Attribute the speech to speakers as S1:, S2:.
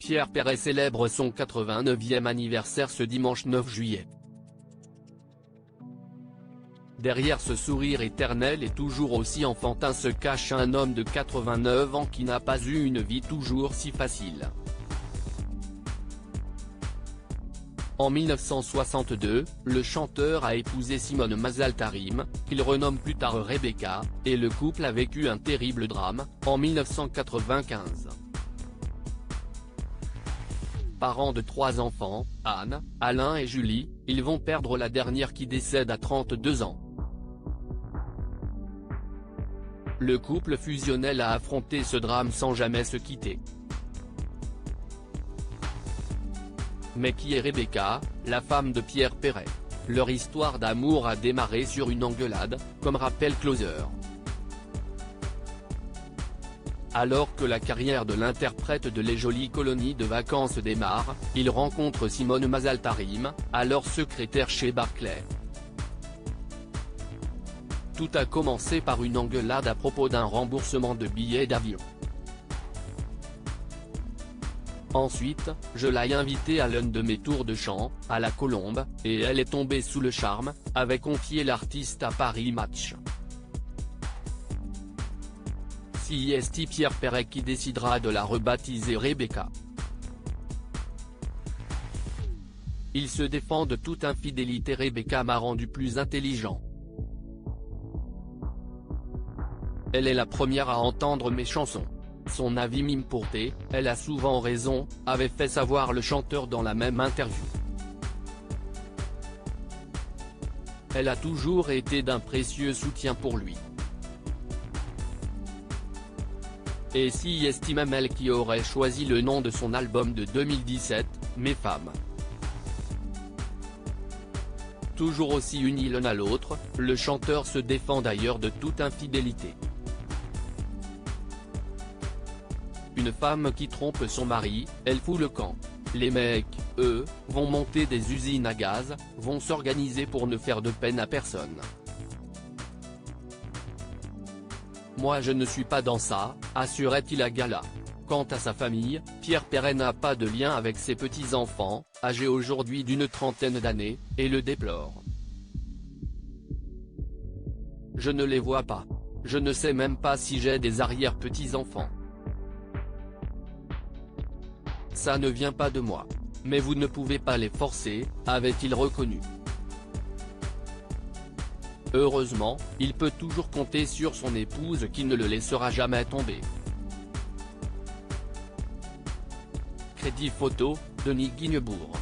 S1: Pierre Perret célèbre son 89e anniversaire ce dimanche 9 juillet. Derrière ce sourire éternel et toujours aussi enfantin se cache un homme de 89 ans qui n'a pas eu une vie toujours si facile. En 1962, le chanteur a épousé Simone Mazal-Tarim, qu'il renomme plus tard Rebecca, et le couple a vécu un terrible drame, en 1995. Parents de 3 enfants, Anne, Alain et Julie, ils vont perdre la dernière qui décède à 32 ans. Le couple fusionnel a affronté ce drame sans jamais se quitter. Mais qui est Rebecca, la femme de Pierre Perret? Leur histoire d'amour a démarré sur une engueulade, comme rappelle Closer. Alors que la carrière de l'interprète de Les Jolies Colonies de Vacances démarre, il rencontre Simone Mazal-Tarim, alors secrétaire chez Barclay. Tout a commencé par une engueulade à propos d'un remboursement de billets d'avion. Ensuite, je l'ai invitée à l'un de mes tours de chant, à la Colombe, et elle est tombée sous le charme, avait confié l'artiste à Paris Match. C'est Pierre Perret qui décidera de la rebaptiser Rebecca. Il se défend de toute infidélité. Rebecca m'a rendu plus intelligent. Elle est la première à entendre mes chansons. Son avis m'importait, elle a souvent raison, avait fait savoir le chanteur dans la même interview. Elle a toujours été d'un précieux soutien pour lui. Et si estime même elle qui aurait choisi le nom de son album de 2017, Mes femmes. Toujours aussi unis l'un à l'autre, le chanteur se défend d'ailleurs de toute infidélité. Une femme qui trompe son mari, elle fout le camp. Les mecs, eux, vont monter des usines à gaz, vont s'organiser pour ne faire de peine à personne. Moi je ne suis pas dans ça, assurait-il à Gala. Quant à sa famille, Pierre Perret n'a pas de lien avec ses petits-enfants, âgés aujourd'hui d'une trentaine d'années, et le déplore. Je ne les vois pas. Je ne sais même pas si j'ai des arrière-petits-enfants. Ça ne vient pas de moi. Mais vous ne pouvez pas les forcer, avait-il reconnu. Heureusement, il peut toujours compter sur son épouse qui ne le laissera jamais tomber. Crédit photo, Denis Guignebourg.